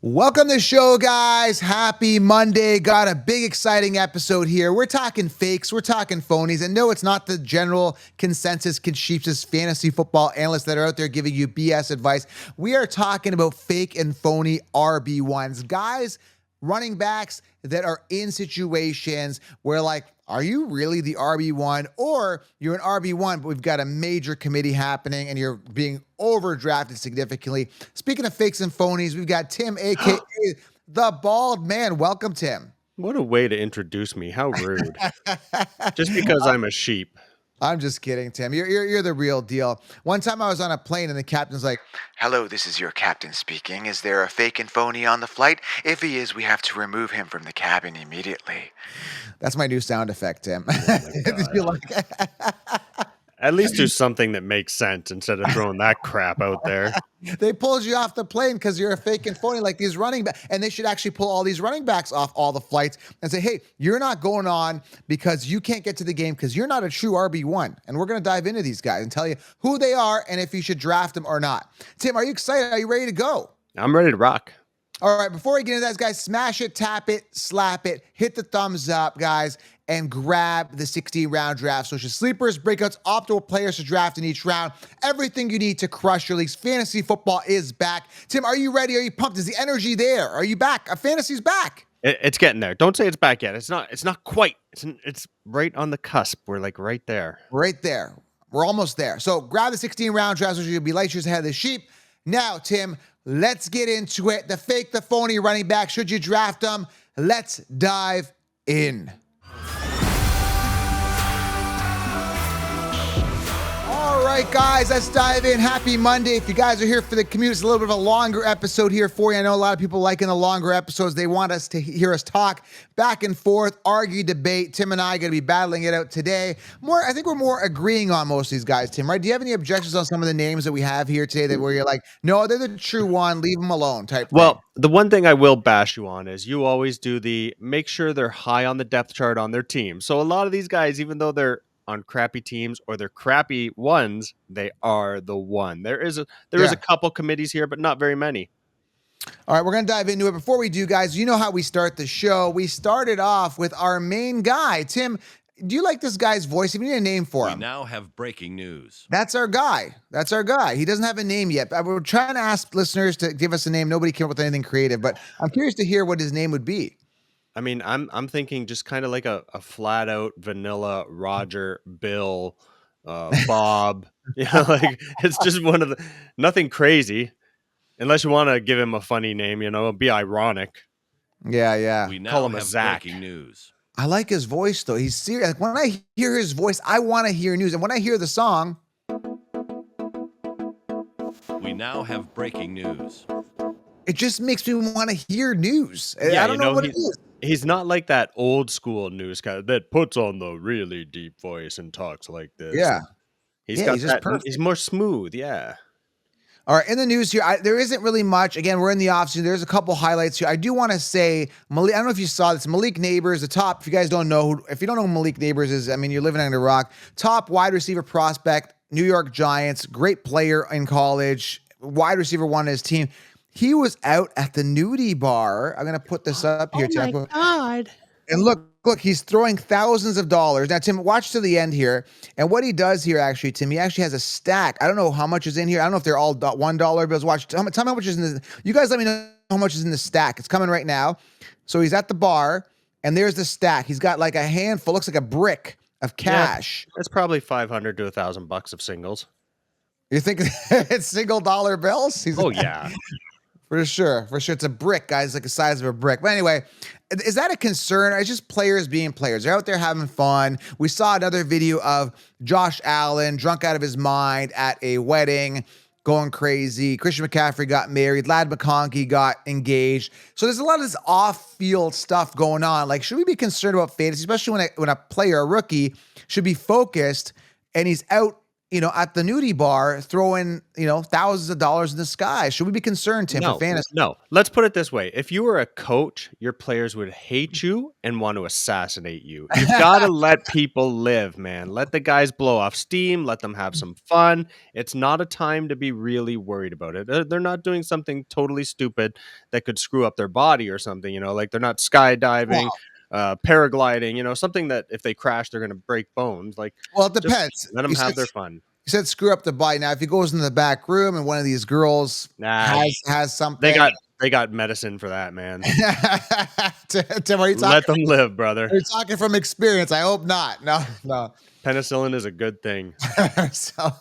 Welcome to the show, guys. Happy Monday. Got a big, exciting episode here. We're talking fakes. We're talking phonies. And no, it's not the general consensus consensus fantasy football analysts that are out there giving you BS advice. We are talking about fake and phony RB1s. Guys, running backs that are in situations where, like, are you really the RB1, or you're an RB1, but we've got a major committee happening and you're being overdrafted significantly? Speaking of fakes and phonies, we've got Tim, aka the Bald Man. Welcome, Tim. What a way to introduce me. How rude. Just because I'm a sheep. I'm just kidding, Tim. You're the real deal. One time I was on a plane and the captain's like, "Hello, this is your captain speaking. Is there a fake and phony on the flight? If he is, we have to remove him from the cabin immediately." That's my new sound effect, Tim. Oh At least do something that makes sense instead of throwing that crap out there. They pulled you off the plane because you're a fake and phony, like these running backs. And they should actually pull all these running backs off all the flights and say, hey, you're not going on because you can't get to the game because you're not a true RB1. And we're going to dive into these guys and tell you who they are and if you should draft them or not. Tim, are you excited? Are you ready to go? I'm ready to rock. All right, before we get into that, guys, smash it, tap it, slap it, hit the thumbs up, guys, and grab the 16-round draft. So it's your sleepers, breakouts, optimal players to draft in each round. Everything you need to crush your leagues. Fantasy football is back. Tim, are you ready? Are you pumped? Is the energy there? Are you back? Fantasy's back. It's getting there. Don't say it's back yet. It's not quite. It's right on the cusp. We're like right there. Right there. We're almost there. So grab the 16-round draft, so you'll be light years ahead of the sheep. Now, Tim, let's get into it. The fake, the phony running back. Should you draft them? Let's dive in. All right, guys, let's dive in. Happy Monday. If you guys are here for the commute, it's a little bit of a longer episode here for you. I know a lot of people liking the longer episodes. They want us to hear us talk back and forth, argue, debate. Tim and I are going to be battling it out today. I think we're more agreeing on most of these guys, Tim, right? Do you have any objections on some of the names that we have here today that where you're like, no, they're the true one, leave them alone type thing? Well, the one thing I will bash you on is you always do the make sure they're high on the depth chart on their team. So a lot of these guys, even though they're on crappy teams or they're crappy ones, they are the one. There is a couple committees here, but not very many. All right, we're going to dive into it. Before we do, guys, you know how we start the show. We started off with our main guy. Tim, do you like this guy's voice? If you need a name for him. We now have breaking news. That's our guy. That's our guy. He doesn't have a name yet. We're trying to ask listeners to give us a name. Nobody came up with anything creative, but I'm curious to hear what his name would be. I mean, I'm thinking just kind of like a flat out vanilla Roger, Bill, Bob. Like it's just one of the nothing crazy, unless you want to give him a funny name. Be ironic. Yeah. We now Call him a have Zach. breaking news. I like his voice though. He's serious. Like, when I hear his voice, I want to hear news, and when I hear the song, We now have breaking news. it just makes me want to hear news. Yeah, I don't know what it is. He's not like that old school news guy that puts on the really deep voice and talks like this. Yeah. He's just that. perfect. He's more smooth. Yeah. All right, in the news here, there isn't really much. Again, we're in the offseason. There's a couple highlights here. I do want to say, Malik, I don't know if you saw this, Malik Neighbors, the top, if you guys don't know, if you don't know who Malik Neighbors is, I mean, you're living under a rock. Top wide receiver prospect, New York Giants, great player in college, wide receiver one on his team. He was out at the nudie bar. I'm going to put this up here. Oh my God. And look, he's throwing thousands of dollars. Now, Tim, watch to the end here. And what he does here, actually, Tim, he actually has a stack. I don't know how much is in here. I don't know if they're all $1 bills. Watch. Tell me how much is in the. You guys let me know how much is in the stack. It's coming right now. So he's at the bar, and there's the stack. He's got like a handful, looks like a brick of cash. Yeah, that's probably $500 to $1,000 of singles. You think it's single dollar bills? Oh, yeah. For sure. It's a brick, guys, like the size of a brick. But anyway, is that a concern? Or it's just players being players? They're out there having fun. We saw another video of Josh Allen drunk out of his mind at a wedding, going crazy. Christian McCaffrey got married. Ladd McConkey got engaged. So there's a lot of this off-field stuff going on. Like, should we be concerned about fantasy, especially when a player, a rookie, should be focused and he's out at the nudie bar throwing, thousands of dollars in the sky. Should we be concerned, Tim, for fantasy? No. Let's put it this way. If you were a coach, your players would hate you and want to assassinate you. You've got to let people live, man. Let the guys blow off steam. Let them have some fun. It's not a time to be really worried about it. They're not doing something totally stupid that could screw up their body or something, like they're not skydiving, paragliding, something that if they crash, they're going to break bones. Like, Well, it just depends. let them have their fun. You said screw up the bite. Now, if he goes in the back room and one of these girls has something, They got medicine for that, man. Tim, are you talking? Let them live, brother. Are you talking from experience? I hope not. No. Penicillin is a good thing. So,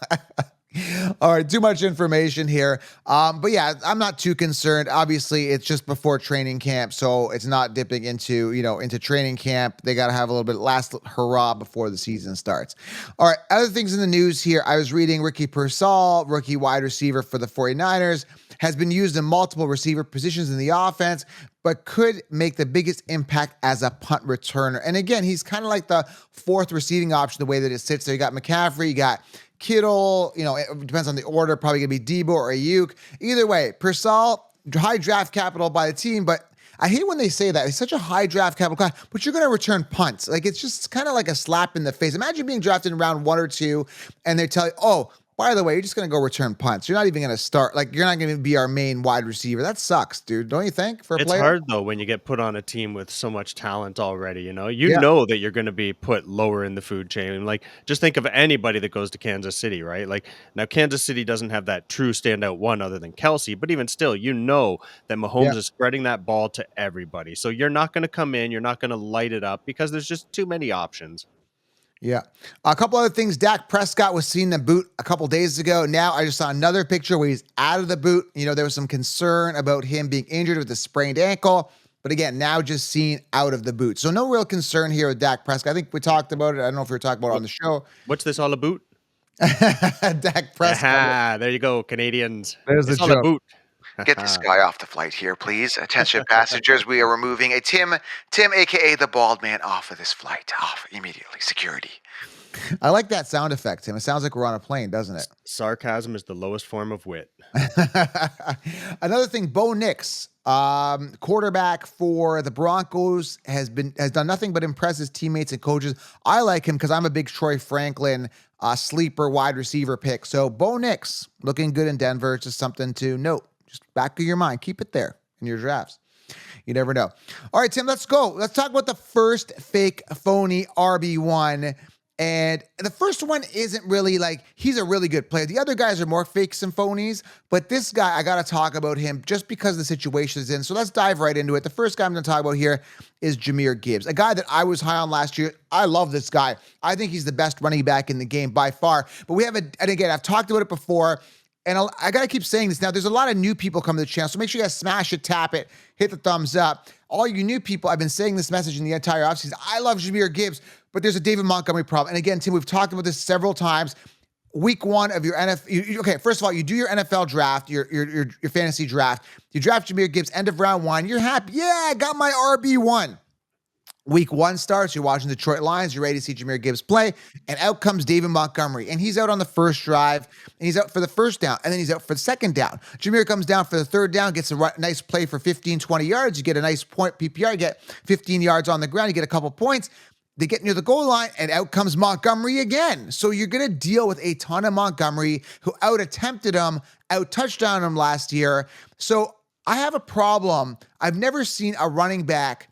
all right, too much information here. But yeah, I'm not too concerned. Obviously, it's just before training camp, so it's not dipping into training camp. They got to have a little bit last hurrah before the season starts. All right, other things in the news here. I was reading Ricky Pearsall, rookie wide receiver for the 49ers, has been used in multiple receiver positions in the offense, but could make the biggest impact as a punt returner. And again, he's kind of like the fourth receiving option, the way that it sits there. You got McCaffrey, you got Kittle, it depends on the order, probably going to be Debo or Ayuk. Either way, Pearsall, high draft capital by the team, but I hate when they say that. It's such a high draft capital class, but you're going to return punts. Like, it's just kind of like a slap in the face. Imagine being drafted in round 1 or 2, and they tell you, oh, by the way, you're just going to go return punts. You're not even going to start. Like, you're not going to be our main wide receiver. That sucks, dude. Don't you think, for a player? It's hard, though, when you get put on a team with so much talent already, You know that you're going to be put lower in the food chain. Like, just think of anybody that goes to Kansas City, right? Like, now Kansas City doesn't have that true standout one other than Kelsey, but even still, that Mahomes is spreading that ball to everybody. So you're not going to come in, you're not going to light it up because there's just too many options. Yeah. A couple other things. Dak Prescott was seen in the boot a couple days ago. Now I just saw another picture where he's out of the boot. There was some concern about him being injured with a sprained ankle. But again, now just seen out of the boot. So no real concern here with Dak Prescott. I think we talked about it. I don't know if we were talking about it on the show. What's this all about? Dak Prescott. There you go, Canadians. There's the all joke. about. Get this guy off the flight here, please. Attention passengers, we are removing a Tim, aka the bald man, off of this flight. Off immediately. Security. I like that sound effect, Tim. It sounds like we're on a plane, doesn't it? Sarcasm is the lowest form of wit. Another thing, Bo Nix, quarterback for the Broncos, has done nothing but impress his teammates and coaches. I like him because I'm a big Troy Franklin sleeper wide receiver pick. So Bo Nix looking good in Denver. It's just something to note. Just back of your mind. Keep it there in your drafts. You never know. All right, Tim, let's go. Let's talk about the first fake phony RB1. And the first one isn't really he's a really good player. The other guys are more fakes and phonies, but this guy, I got to talk about him just because the situation is in. So let's dive right into it. The first guy I'm going to talk about here is Jahmyr Gibbs, a guy that I was high on last year. I love this guy. I think he's the best running back in the game by far. But and again, I've talked about it before. And I got to keep saying this now. There's a lot of new people coming to the channel, so make sure you guys smash it, tap it, hit the thumbs up. All you new people, I've been saying this message in the entire offseason. I love Jahmyr Gibbs, but there's a David Montgomery problem. And again, Tim, we've talked about this several times. Week 1 of your NFL, okay, first of all, you do your NFL draft, your fantasy draft. You draft Jahmyr Gibbs, end of round 1. You're happy. Yeah, I got my RB1. Week 1 starts, you're watching Detroit Lions, you're ready to see Jahmyr Gibbs play, and out comes David Montgomery, and he's out on the first drive, and he's out for the first down, and then he's out for the second down. Jahmyr comes down for the third down, gets a nice play for 15, 20 yards, you get a nice point PPR, you get 15 yards on the ground, you get a couple points, they get near the goal line, and out comes Montgomery again. So you're going to deal with a ton of Montgomery, who out-attempted him, out-touchdowned him last year. So I have a problem. I've never seen a running back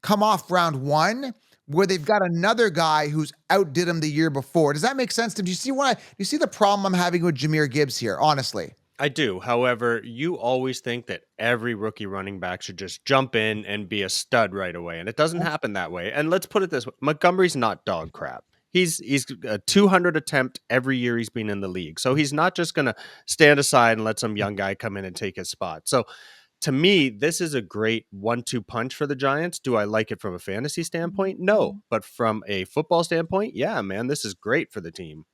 come off round 1 where they've got another guy who's outdid him the year before. Does that make sense? Do you see the problem I'm having with Jahmyr Gibbs here, honestly? I do. However, you always think that every rookie running back should just jump in and be a stud right away. And it doesn't happen that way. And let's put it this way. Montgomery's not dog crap. He's a 200 attempt every year he's been in the league. So he's not just going to stand aside and let some young guy come in and take his spot. So to me, this is a great 1-2 punch for the Giants. Do I like it from a fantasy standpoint? No. But from a football standpoint, yeah, man, this is great for the team.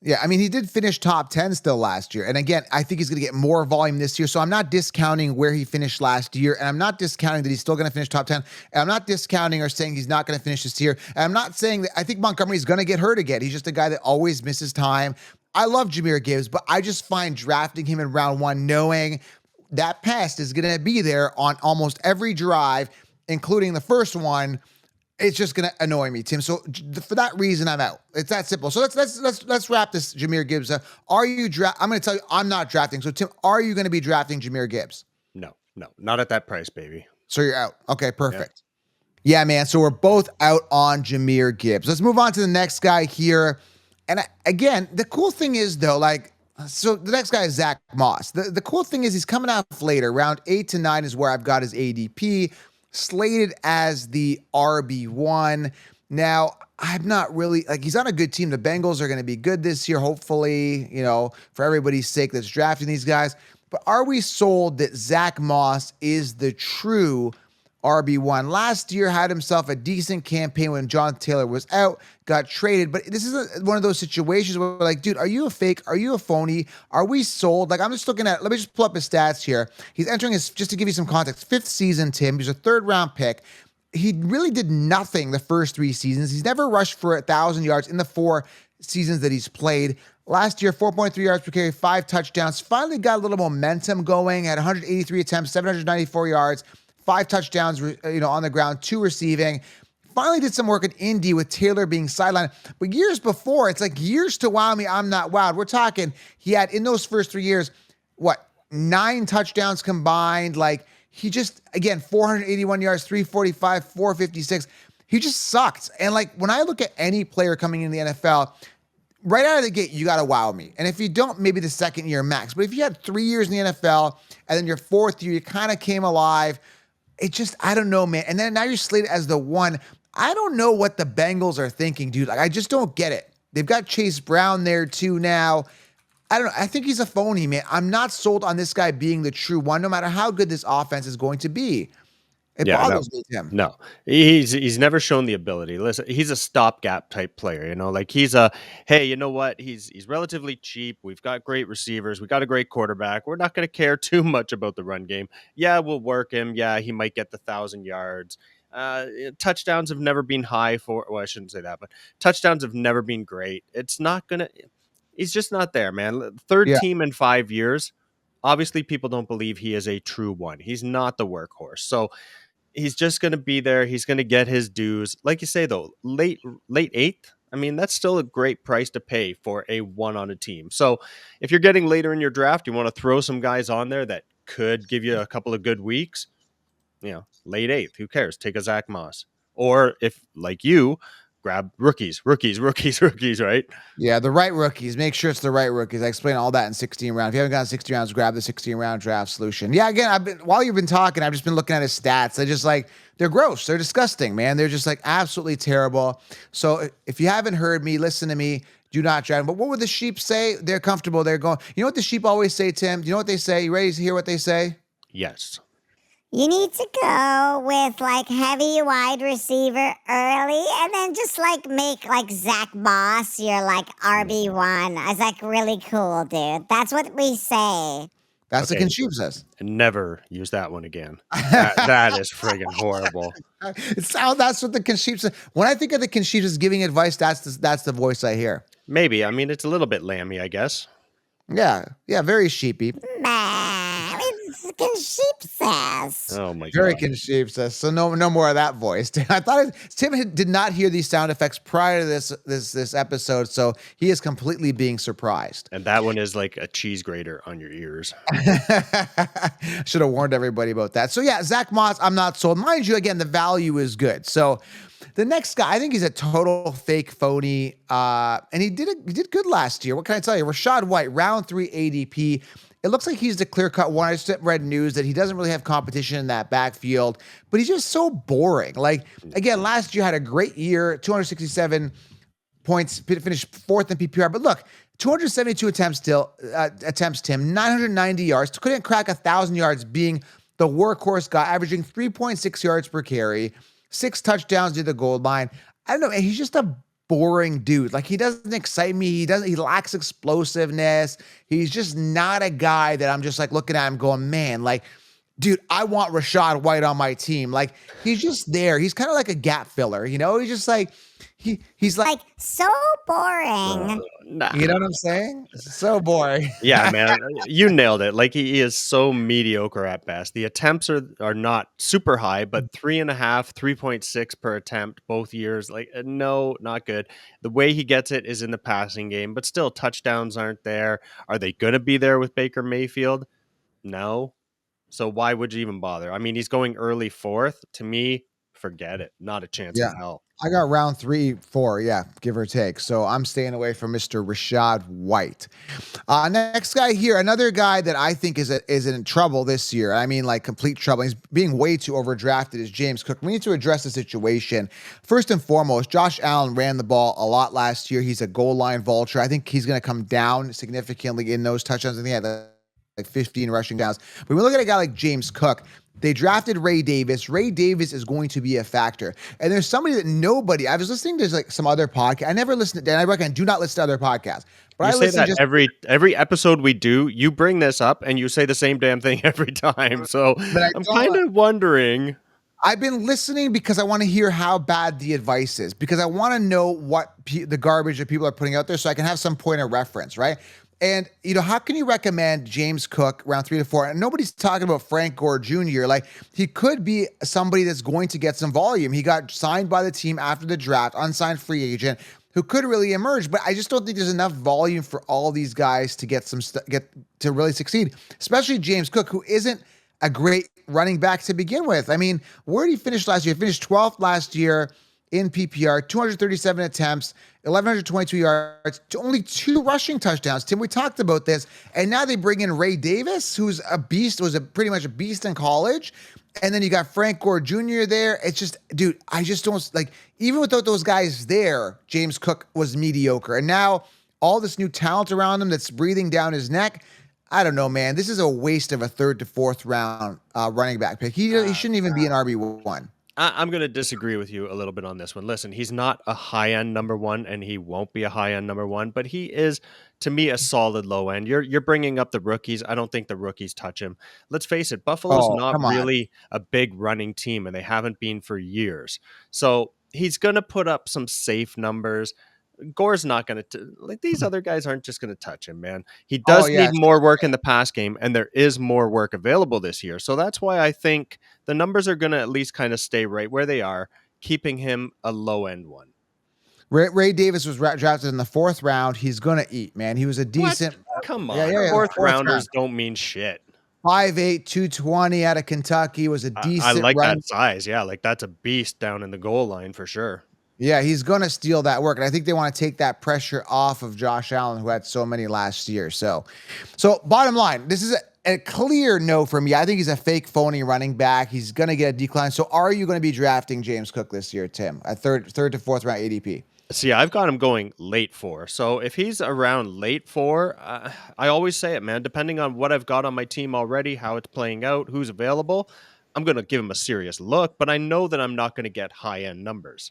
Yeah, I mean, he did finish top 10 still last year. And again, I think he's going to get more volume this year. So I'm not discounting where he finished last year. And I'm not discounting that he's still going to finish top 10. And I'm not discounting or saying he's not going to finish this year. And I'm not saying that I think Montgomery's going to get hurt again. He's just a guy that always misses time. I love Jahmyr Gibbs, but I just find drafting him in round 1, knowing that pest is going to be there on almost every drive, including the first one, it's just going to annoy me, Tim. So for that reason, I'm out. It's that simple. So let's wrap this Jahmyr Gibbs up. I'm going to tell you, I'm not drafting. So Tim, are you going to be drafting Jahmyr Gibbs? No, not at that price, baby. So you're out. Okay, perfect. Yeah, man. So we're both out on Jahmyr Gibbs. Let's move on to the next guy here. And again, the cool thing is though, so the next guy is Zach Moss. The cool thing is he's coming out later. Round 8 to 9 is where I've got his ADP, slated as the RB1. Now, I'm not really, he's on a good team. The Bengals are going to be good this year, hopefully, for everybody's sake that's drafting these guys. But are we sold that Zach Moss is the true RB1? Last year had himself a decent campaign when John Taylor was out, got traded. But this is one of those situations where we're like, dude, are you a fake? Are you a phony? Are we sold? I'm just looking at, let me just pull up his stats here. He's entering just to give you some context, 5th season, Tim. He's a 3rd round pick. He really did nothing the first 3 seasons. He's never rushed for 1,000 yards in the 4 seasons that he's played. Last year, 4.3 yards per carry, 5 touchdowns. Finally got a little momentum going at 183 attempts, 794 yards, 5 touchdowns, on the ground, 2 receiving. Finally did some work in Indy with Taylor being sidelined. But years before, it's like years to wow me, I'm not wowed. We're talking, he had in those first 3 years, 9 touchdowns combined. He just, again, 481 yards, 345, 456. He just sucked. And when I look at any player coming in the NFL, right out of the gate, you got to wow me. And if you don't, maybe the 2nd year max. But if you had 3 years in the NFL and then your 4th year, you kind of came alive, it just, I don't know, man. And then now you're slated as the 1. I don't know what the Bengals are thinking, dude. I just don't get it. They've got Chase Brown there too now. I don't know. I think he's a phony, man. I'm not sold on this guy being the true one, no matter how good this offense is going to be. It bothers me, Tim. No, he's never shown the ability. Listen, he's a stopgap type player. He's hey, you know what? He's relatively cheap. We've got great receivers. We got a great quarterback. We're not going to care too much about the run game. Yeah, we'll work him. Yeah, he might get the 1,000 yards. Touchdowns have never been high for. Well, I shouldn't say that, but touchdowns have never been great. It's not gonna. He's just not there, man. 3rd team in 5 years. Obviously, people don't believe he is a true one. He's not the workhorse. So he's just going to be there. He's going to get his dues. Like you say, though, late 8th, that's still a great price to pay for a 1 on a team. So if you're getting later in your draft, you want to throw some guys on there that could give you a couple of good weeks, late 8th, who cares? Take a Zach Moss. Or if, like you, grab rookies, right? Yeah, the right rookies. Make sure it's the right rookies. I explained all that in 16 rounds. If you haven't gotten 16 rounds, grab the 16-round draft solution. Yeah, again, while you've been talking, I've just been looking at his stats. They're gross. They're disgusting, man. They're just absolutely terrible. So if you haven't heard me, listen to me. Do not draft. But what would the sheep say? They're comfortable. They're going. You know what the sheep always say, Tim? Do you know what they say? You ready to hear what they say? Yes. You need to go with heavy wide receiver early and then just make Zach Moss your RB1. It's really cool, dude. That's what we say. That's the confuses. Never use that one again. That is friggin' horrible. That's what the confuses. When I think of the confuses giving advice, that's the voice I hear. Maybe. It's a little bit lammy, I guess. Yeah, very sheepy. It's concheapsas. Oh my god. Very concheapsas. So no more of that voice. I thought Tim did not hear these sound effects prior to this episode, so he is completely being surprised. And that one is like a cheese grater on your ears. Should have warned everybody about that. So yeah, Zach Moss, I'm not sold. Mind you, again, the value is good. So the next guy, I think he's a total fake phony, and he did good last year. What can I tell you? Rachaad White, round 3 ADP. It looks like he's the clear-cut one. I just read news that he doesn't really have competition in that backfield, but he's just so boring. Again, last year had a great year, 267 points, finished 4th in PPR. But look, 272 attempts, Tim, 990 yards. Couldn't crack 1,000 yards, being the workhorse guy, averaging 3.6 yards per carry, 6 touchdowns near the goal line. I don't know, man. He's just a boring dude. He doesn't excite me. He lacks explosiveness. He's just not a guy that I'm just looking at him going, man, Dude, I want Rashad White on my team. Like, he's just there. He's kind of like a gap filler, you know? He's just like he's like, Like, so boring. Nah. you know what I'm saying? So boring. Yeah, man, you nailed it. Like he is so mediocre at best. The attempts are not super high, but 3.5, 3.6 per attempt both years. Like no, not good. The way he gets it is in the passing game, but still touchdowns aren't there. Are they going to be there with Baker Mayfield? No. So why would you even bother? I mean, he's going early fourth. To me, forget it. Not a chance in Yeah. hell. I got round 3, 4, yeah, give or take. So I'm staying away from Mr. Rashad White. Next guy here, another guy that I think is in trouble this year. I mean, like complete trouble. He's being way too overdrafted. Is James Cook. We need to address the situation. First and foremost, Josh Allen ran the ball a lot last year. He's a goal line vulture. I think he's going to come down significantly in those touchdowns. I think he had like 15 rushing downs. But when we look at a guy like James Cook, they drafted Ray Davis. Ray Davis is going to be a factor. And there's somebody that I was listening to like some other podcast. I never listened to, and I recommend do not listen to other podcasts. But You I say that just every episode we do, you bring this up and you say the same damn thing every time. So But I I'm don't- kind of wondering. I've been listening because I want to hear how bad the advice is, because I want to know what the garbage that people are putting out there so I can have some point of reference, right? And, you know, how can you recommend James Cook round 3 to 4? And nobody's talking about Frank Gore Jr. Like, he could be somebody that's going to get some volume. He got signed by the team after the draft, unsigned free agent, who could really emerge. But I just don't think there's enough volume for all these guys to get to really succeed, especially James Cook, who isn't a great running back to begin with. I mean, where did he finish last year? He finished 12th last year in PPR, 237 attempts, 1,122 yards, only 2 rushing touchdowns. Tim, we talked about this. And now they bring in Ray Davis, who's a beast, was pretty much a beast in college. And then you got Frank Gore Jr. there. It's just, dude, I just don't, like, even without those guys there, James Cook was mediocre. And now all this new talent around him that's breathing down his neck, I don't know, man. This is a waste of a 3rd to 4th round running back pick. He shouldn't even be an RB1. I'm going to disagree with you a little bit on this one. Listen, he's not a high-end number 1, and he won't be a high-end number 1, but he is, to me, a solid low end. You're bringing up the rookies. I don't think the rookies touch him. Let's face it, Buffalo's not really a big running team, and they haven't been for years. So he's going to put up some safe numbers. Gore's not going to, like, these other guys aren't just going to touch him, man. He does need more work in the pass game, and there is more work available this year. So that's why I think the numbers are going to at least kind of stay right where they are, keeping him a low end one. Ray Davis was drafted in the 4th round. He's going to eat, man. He was a decent. What? Come on. Fourth rounders don't mean shit. 5'8", 220 out of Kentucky, was a decent. I like that size. Yeah, like that's a beast down in the goal line for sure. Yeah, he's going to steal that work. And I think they want to take that pressure off of Josh Allen, who had so many last year. So bottom line, this is a clear no for me. I think he's a fake, phony running back. He's going to get a decline. So are you going to be drafting James Cook this year, Tim, at 3rd to 4th round ADP? See, I've got him going late 4. So if he's around late 4, I always say it, man, depending on what I've got on my team already, how it's playing out, who's available, I'm going to give him a serious look, but I know that I'm not going to get high-end numbers.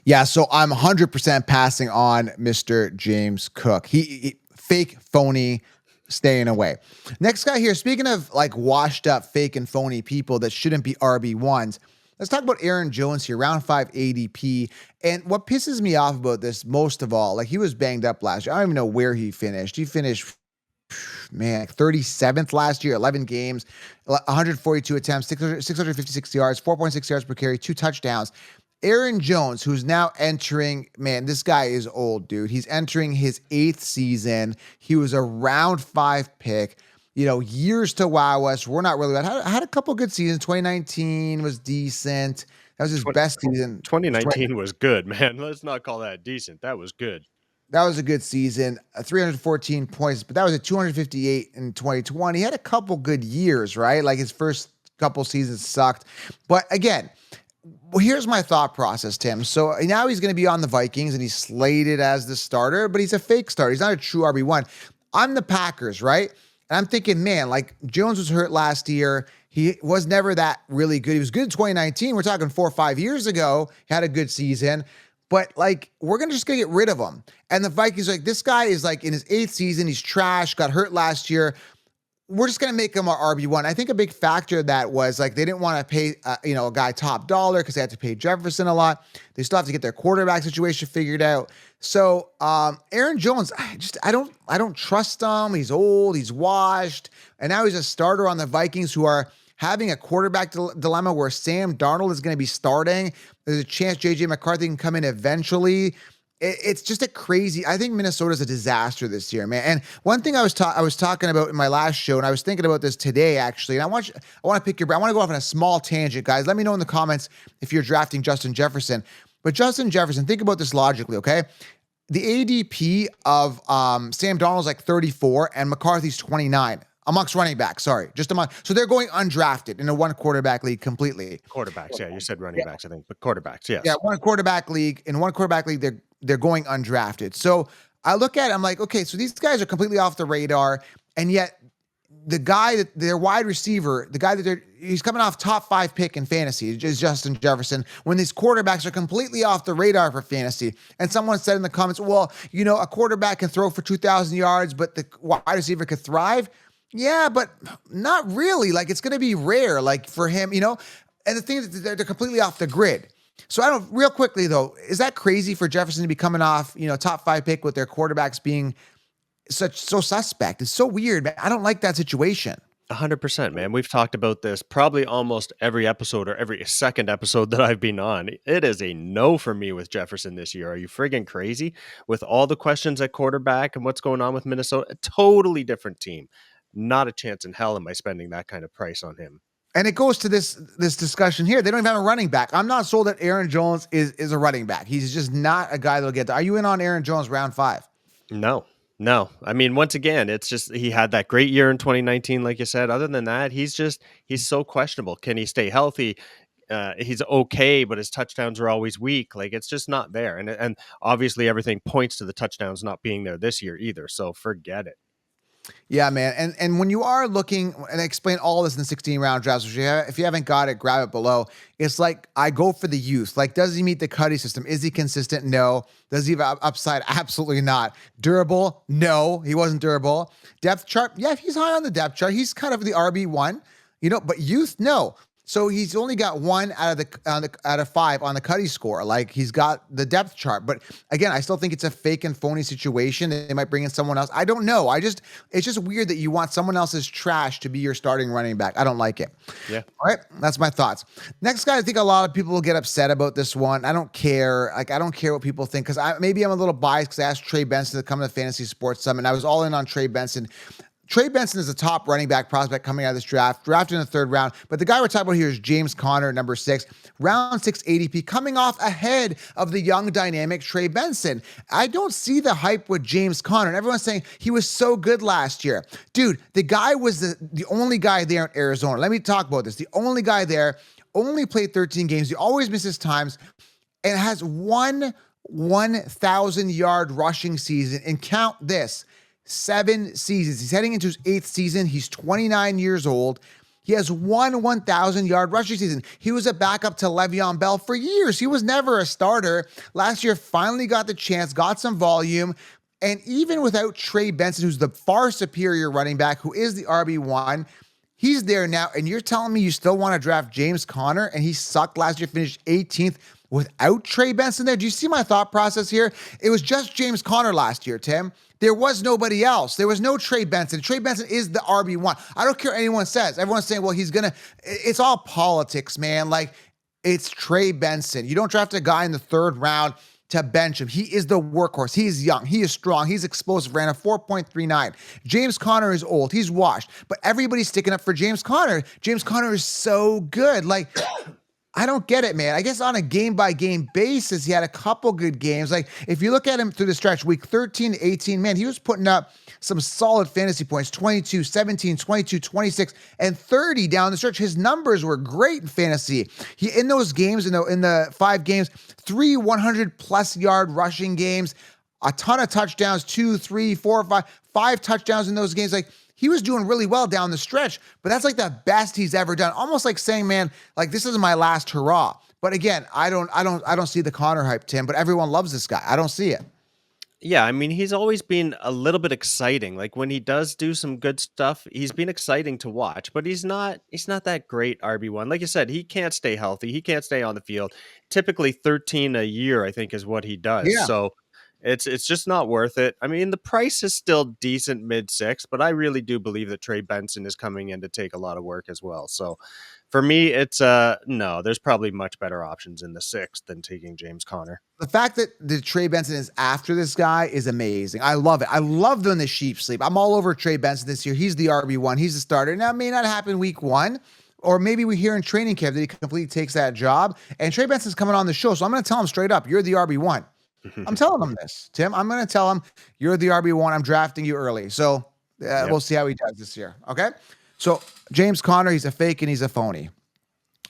Yeah, so I'm 100% passing on Mr. James Cook. He fake, phony, staying away. Next guy here, speaking of like washed up, fake and phony people that shouldn't be RB1s, let's talk about Aaron Jones here, round 5 ADP. And what pisses me off about this most of all, like he was banged up last year. I don't even know where he finished. He finished, man, 37th last year, 11 games, 142 attempts, 656 yards, 4.6 yards per carry, 2 touchdowns. Aaron Jones, who's now entering, man, this guy is old, dude. He's entering his 8th season. He was a round 5 pick. You know, years to wow us. We're not really bad. Had a couple good seasons. 2019 was decent. That was his best season. 2019 was good, man. Let's not call that decent. That was good. That was a good season. 314 points, but that was a 258 in 2020. He had a couple good years, right? Like his first couple seasons sucked. But again, well, here's my thought process, Tim. So now he's going to be on the Vikings and he's slated as the starter, but he's a fake starter. He's not a true RB1. I'm the Packers, right? And I'm thinking, man, like Jones was hurt last year. He was never that really good. He was good in 2019. We're talking 4 or 5 years ago. He had a good season. But like, we're just going to get rid of him. And the Vikings, like, this guy is like in his 8th season. He's trash, got hurt last year. we're just going to make him our RB1. I think a big factor of that was like they didn't want to pay, a guy top dollar because they had to pay Jefferson a lot. They still have to get their quarterback situation figured out. So Aaron Jones, I don't trust him. He's old, he's washed, and now he's a starter on the Vikings, who are having a quarterback dilemma where Sam Darnold is going to be starting. There's a chance JJ McCarthy can come in eventually. It's just a crazy. I think Minnesota's a disaster this year, man. And one thing I was talking about in my last show, and I was thinking about this today actually. And I want to pick your brain. I want to go off on a small tangent, guys. Let me know in the comments if you're drafting Justin Jefferson. But Justin Jefferson, think about this logically, okay? The ADP of Sam Darnold's like 34 and McCarthy's 29 amongst running backs. Sorry, just among. So they're going undrafted in a one quarterback league completely. Quarterbacks, yeah. You said running backs, I think, but quarterbacks, yes. Yeah, one quarterback league. In one quarterback league, they're going undrafted. So I look at it, I'm like, okay, so these guys are completely off the radar, and yet the guy that their wide receiver, the guy that he's coming off top 5 pick in fantasy is Justin Jefferson, when these quarterbacks are completely off the radar for fantasy. And someone said in the comments, well, a quarterback can throw for 2,000 yards, but the wide receiver could thrive. Yeah, but not really. Like, it's going to be rare, like, for him, and the thing is they're completely off the grid. So real quickly though, is that crazy for Jefferson to be coming off, top 5 pick with their quarterbacks being so suspect? It's so weird, man. I don't like that situation. 100%, man. We've talked about this probably almost every episode or every second episode that I've been on. It is a no for me with Jefferson this year. Are you friggin' crazy? With all the questions at quarterback and what's going on with Minnesota, a totally different team. Not a chance in hell am I spending that kind of price on him. And it goes to this discussion here. They don't even have a running back. I'm not sold that Aaron Jones is a running back. He's just not a guy that'll get there. Are you in on Aaron Jones round 5? No. I mean, once again, it's just he had that great year in 2019, like you said. Other than that, he's so questionable. Can he stay healthy? He's okay, but his touchdowns are always weak. Like, it's just not there. And obviously everything points to the touchdowns not being there this year either. So forget it. Yeah, man. And when you are looking, and I explain all this in the 16-round drafts, which if you haven't got it, grab it below. It's like, I go for the youth. Like, does he meet the Cuddy system? Is he consistent? No. Does he have upside? Absolutely not. Durable? No, he wasn't durable. Depth chart? Yeah, he's high on the depth chart. He's kind of the RB1, but youth? No. So he's only got 1 out of 5 on the Cuddy score. Like, he's got the depth chart. But again, I still think it's a fake and phony situation. They might bring in someone else. I don't know. It's just weird that you want someone else's trash to be your starting running back. I don't like it. Yeah. All right. That's my thoughts. Next guy, I think a lot of people will get upset about this one. I don't care. Like, I don't care what people think, because maybe I'm a little biased because I asked Trey Benson to come to the Fantasy Sports Summit, and I was all in on Trey Benson. Trey Benson is a top running back prospect coming out of this draft, drafted in the 3rd round. But the guy we're talking about here is James Conner, number 6, round 6 ADP, coming off ahead of the young, dynamic Trey Benson. I don't see the hype with James Conner. And everyone's saying he was so good last year. Dude, the guy was the only guy there in Arizona. Let me talk about this. The only guy there, only played 13 games. He always misses times, and has 1,000-yard rushing season. And count this, 7 seasons. He's heading into his 8th season. He's 29 years old. He has 1,000-yard rushing season. He was a backup to Le'Veon Bell for years. He was never a starter. Last year, finally got the chance, got some volume. And even without Trey Benson, who's the far superior running back, who is the RB1, he's there now. And you're telling me you still want to draft James Conner, and he sucked last year, finished 18th without Trey Benson there? Do you see my thought process here? It was just James Conner last year, Tim. There was nobody else. There was no Trey Benson. Trey Benson is the RB1. I don't care what anyone says. Everyone's saying, well, it's all politics, man. Like, it's Trey Benson. You don't draft a guy in the 3rd round to bench him. He is the workhorse. He is young. He is strong. He's explosive. Ran a 4.39. James Conner is old. He's washed. But everybody's sticking up for James Conner. James Conner is so good. Like, I don't get it, man. I guess on a game-by-game basis, he had a couple good games. Like, if you look at him through the stretch, week 13 to 18, man, he was putting up some solid fantasy points, 22, 17, 22, 26, and 30 down the stretch. His numbers were great in fantasy. He, in those games, in the 5 games, 3 100-plus yard rushing games, a ton of touchdowns, 2, 3, 4, 5 touchdowns in those games. Like, he was doing really well down the stretch, but that's like the best he's ever done. Almost like saying, man, like, this is my last hurrah. But again, I don't see the Conner hype, Tim, but everyone loves this guy. I don't see it. Yeah, I mean, he's always been a little bit exciting. Like when he does do some good stuff, he's been exciting to watch, but he's not that great RB1. Like you said, he can't stay healthy. He can't stay on the field. Typically 13 a year, I think, is what he does. Yeah. So it's just not worth it. I mean, the price is still decent mid six, but I really do believe that Trey Benson is coming in to take a lot of work as well. So for me, it's no, there's probably much better options in the sixth than taking James Conner. The fact that the Trey Benson is after this guy is amazing. I love it. I love when the sheep sleep. I'm all over Trey Benson this year. He's the RB1. He's the starter. Now, it may not happen week one, or maybe we hear in training camp that he completely takes that job. And Trey Benson's coming on the show, so I'm going to tell him straight up, you're the RB1. I'm telling him this, Tim. I'm going to tell him you're the RB1. I'm drafting you early. So we'll see how he does this year. Okay. So James Conner, he's a fake and he's a phony.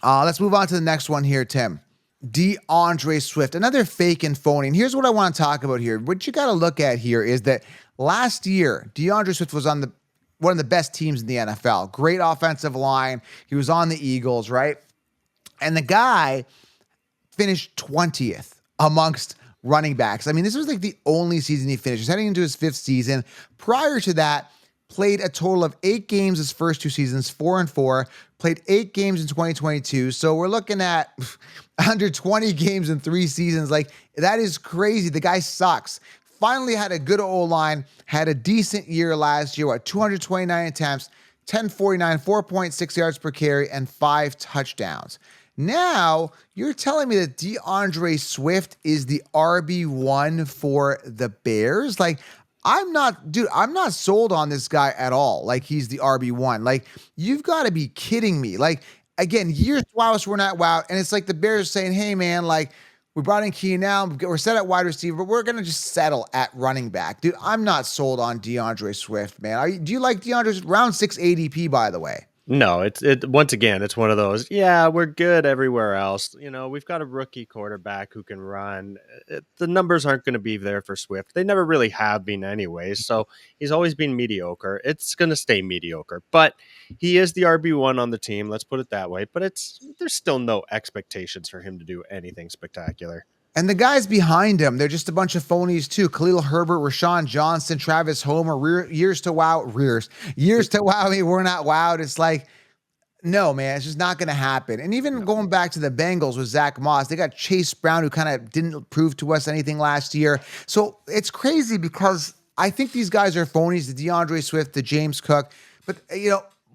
Let's move on to the next one here, Tim. DeAndre Swift, another fake and phony. And here's what I want to talk about here. What you got to look at here is that last year, DeAndre Swift was on one of the best teams in the NFL. Great offensive line. He was on the Eagles, right? And the guy finished 20th amongst running backs. I mean, this was like the only season he finished. He's heading into his 5th season. Prior to that, played a total of 8 games his first 2 seasons, 4-4. Played 8 games in 2022. So we're looking at under 20 games in 3 seasons. Like, that is crazy. The guy sucks. Finally had a good O-line, had a decent year last year, 229 attempts, 1049, 4.6 yards per carry, and 5 touchdowns. Now, you're telling me that DeAndre Swift is the RB1 for the Bears? Like, I'm not sold on this guy at all. Like, he's the RB1. Like, you've got to be kidding me. Like, again, years wow, we're not wow. And it's like the Bears saying, hey, man, like, we brought in Keenan Allen, we're set at wide receiver, but we're going to just settle at running back. Dude, I'm not sold on DeAndre Swift, man. Do you like DeAndre? Round 6 ADP, by the way. No, it once again, it's one of those, yeah, we're good everywhere else. You know, we've got a rookie quarterback who can run. The numbers aren't going to be there for Swift. They never really have been anyways. So he's always been mediocre. It's going to stay mediocre, but he is the RB1 on the team. Let's put it that way. But there's still no expectations for him to do anything spectacular. And the guys behind him, they're just a bunch of phonies too. Khalil Herbert, Rashawn Johnson, Travis Homer, years to wow me. We're not wowed. It's like, no, man, it's just not going to happen. And even going back to the Bengals with Zach Moss, they got Chase Brown, who kind of didn't prove to us anything last year. So it's crazy because I think these guys are phonies, the DeAndre Swift, the James Cook, but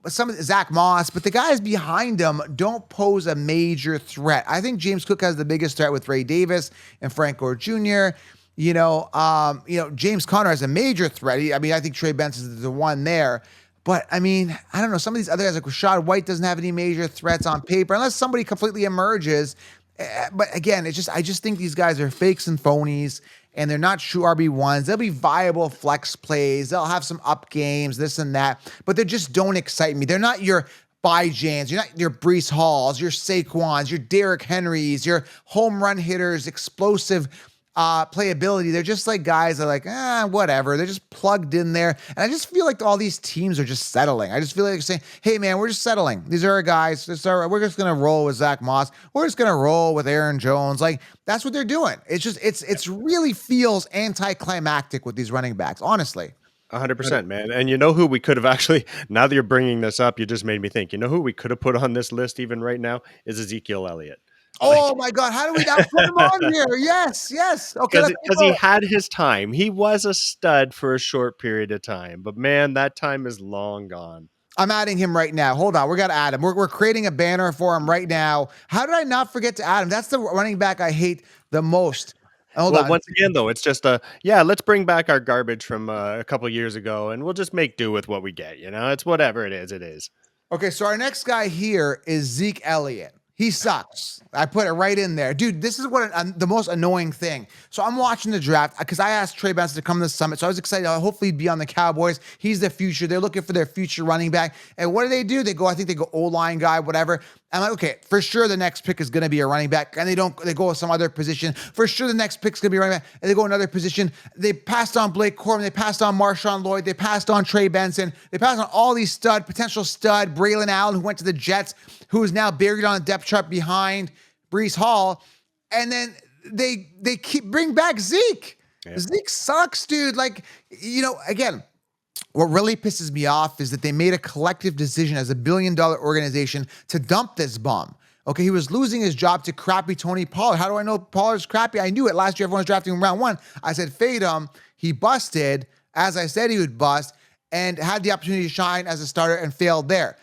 some of Zach Moss, but the guys behind them don't pose a major threat. I think James Cook has the biggest threat with Ray Davis and Frank Gore Jr. James Conner has a major threat. I think Trey Benson is the one there. But I mean, I don't know. Some of these other guys, like Rashad White, doesn't have any major threats on paper unless somebody completely emerges. But again, I just think these guys are fakes and phonies, and they're not true RB1s. They'll be viable flex plays. They'll have some up games, this and that, but they just don't excite me. They're not your Jans. You're not your Breece Halls, your Saquons, your Derrick Henrys, your home run hitters, explosive playability. They're just like guys that are like, whatever. They're just plugged in there. And I just feel like all these teams are just settling. I just feel like they're saying, hey, man, we're just settling. These are our guys. We're just going to roll with Zach Moss. We're just going to roll with Aaron Jones. Like, that's what they're doing. It's just, it's really feels anticlimactic with these running backs, honestly. 100%, man. And you know who we could have actually, now that you're bringing this up, you just made me think, you know who we could have put on this list even right now is Ezekiel Elliott. Oh my God! How do we not put him on here? Yes. Okay, because he had his time. He was a stud for a short period of time, but man, that time is long gone. I'm adding him right now. Hold on, we got to add him. We're creating a banner for him right now. How did I not forget to add him? That's the running back I hate the most. Hold on. Once again, though, it's just let's bring back our garbage from a couple years ago, and we'll just make do with what we get. It's whatever it is. It is. Okay, so our next guy here is Zeke Elliott. He sucks. I put it right in there. Dude, this is what the most annoying thing. So I'm watching the draft because I asked Trey Benson to come to the summit. So I was excited. I'll hopefully be on the Cowboys. He's the future. They're looking for their future running back. And what do? They go O-line guy, whatever. I'm like, okay, for sure the next pick is going to be a running back. And they go with some other position. For sure the next pick is going to be a running back. And they go another position. They passed on Blake Corbin. They passed on Marshawn Lloyd. They passed on Trey Benson. They passed on all these potential stud, Braylon Allen, who went to the Jets, who is now buried on a depth chart behind Breece Hall. And then they bring back Zeke. Yeah. Zeke sucks, dude. Like, again, what really pisses me off is that they made a collective decision as a billion-dollar organization to dump this bum. Okay, he was losing his job to crappy Tony Pollard. How do I know Pollard's crappy? I knew it. Last year, everyone was drafting him round 1. I said, fade him. He busted, as I said he would bust, and had the opportunity to shine as a starter and failed there.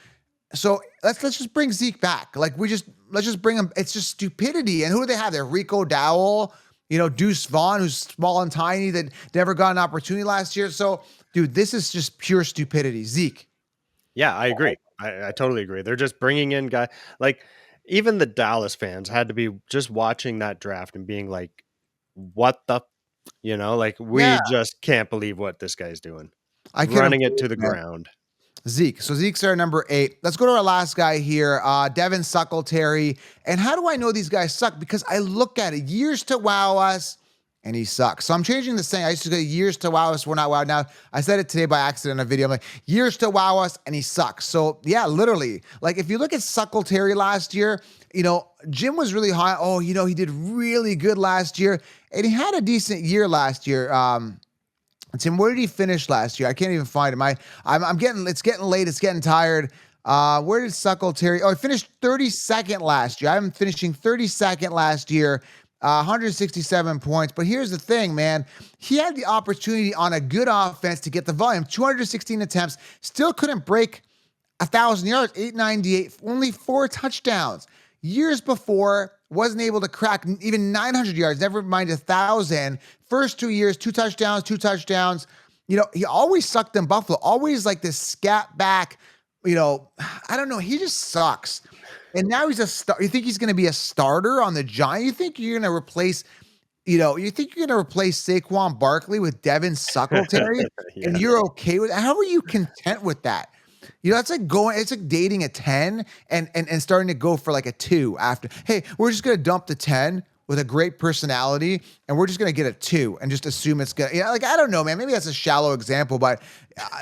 So let's just bring Zeke back. Like, let's just bring him. It's just stupidity. And who do they have there? Rico Dowell, Deuce Vaughn, who's small and tiny that never got an opportunity last year. So, dude, this is just pure stupidity. Zeke. Yeah, I agree. I totally agree. They're just bringing in guys like even the Dallas fans had to be just watching that draft and being like, what the, like Yeah. we just can't believe what this guy's doing. I can't Running it to believe the it, man. ground. Zeke. So Zeke's our number 8. Let's go to our last guy here, Devin Singletary. And how do I know these guys suck? Because I look at it, years to wow us, and he sucks. So I'm changing the saying. I used to go years to wow us, we're not wowed. Now, I said it today by accident in a video. I'm like, years to wow us, and he sucks. So yeah, literally. Like if you look at Singletary last year, Jim was really high. Oh, he did really good last year. And he had a decent year last year. Tim, where did he finish last year? I can't even find him. It's getting late. It's getting tired. Where did Singletary? Oh, he finished 32nd last year. I'm finishing 32nd last year, 167 points. But here's the thing, man. He had the opportunity on a good offense to get the volume. 216 attempts, still couldn't break 1,000 yards, 898, only 4 touchdowns. Years before, wasn't able to crack even 900 yards, never mind 1,000. First 2 years, 2 touchdowns, 2 touchdowns. He always sucked in Buffalo, always like this scat back, I don't know. He just sucks. And now he's a star. You think he's going to be a starter on the Giants? You think you're going to replace, Saquon Barkley with Devin Singletary? Yeah. And you're okay with that? How are you content with that? It's like dating a 10 and starting to go for like a 2 after. Hey, we're just going to dump the 10 with a great personality and we're just going to get a 2 and just assume it's going to, I don't know, man. Maybe that's a shallow example, but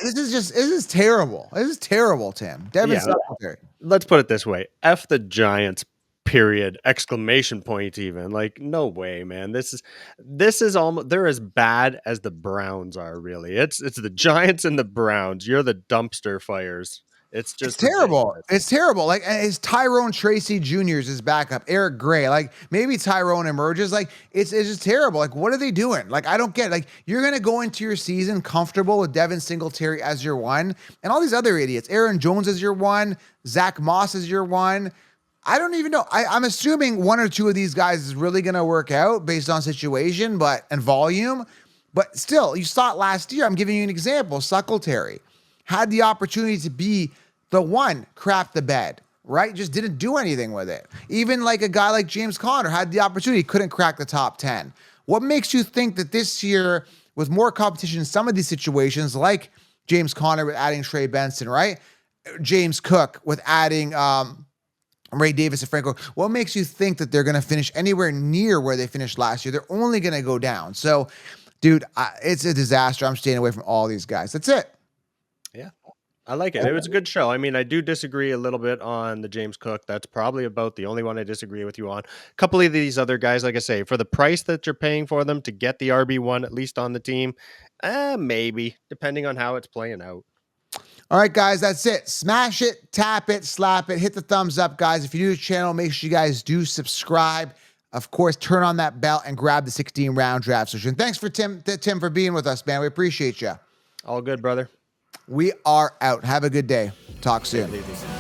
this is terrible. This is terrible, Tim. Devin Singletary. Let's put it this way. F the Giants, period, exclamation point even. Like, no way, man. This is almost, they're as bad as the Browns are, really. It's the Giants and the Browns. You're the dumpster fires. It's just terrible. ridiculous. It's terrible. Like, is Tyrone Tracy Jr. is his backup. Eric Gray. Like, maybe Tyrone emerges. Like, it's just terrible. Like, what are they doing? Like, I don't get it. Like, you're going to go into your season comfortable with Devin Singletary as your 1 and all these other idiots. Aaron Jones is your 1. Zach Moss is your 1. I don't even know. I'm assuming 1 or 2 of these guys is really going to work out based on situation and volume. But still, you saw it last year. I'm giving you an example. Singletary had the opportunity to be the 1, crap the bed, right? Just didn't do anything with it. Even like a guy like James Conner had the opportunity, couldn't crack the top 10. What makes you think that this year, with more competition in some of these situations, like James Conner with adding Trey Benson, right? James Cook with adding Ray Davis and Franco, what makes you think that they're going to finish anywhere near where they finished last year? They're only going to go down. So, dude, it's a disaster. I'm staying away from all these guys. That's it. Yeah, I like it. It was a good show. I mean, I do disagree a little bit on the James Cook. That's probably about the only one I disagree with you on. A couple of these other guys, like I say, for the price that you're paying for them to get the RB1 at least on the team, maybe, depending on how it's playing out. All right, guys, that's it. Smash it, tap it, slap it, hit the thumbs up, guys. If you're new to the channel, make sure you guys do subscribe. Of course, turn on that bell and grab the 16-round draft session. Thanks for Tim for being with us, man. We appreciate you. All good, brother. We are out. Have a good day. Talk soon. Easy.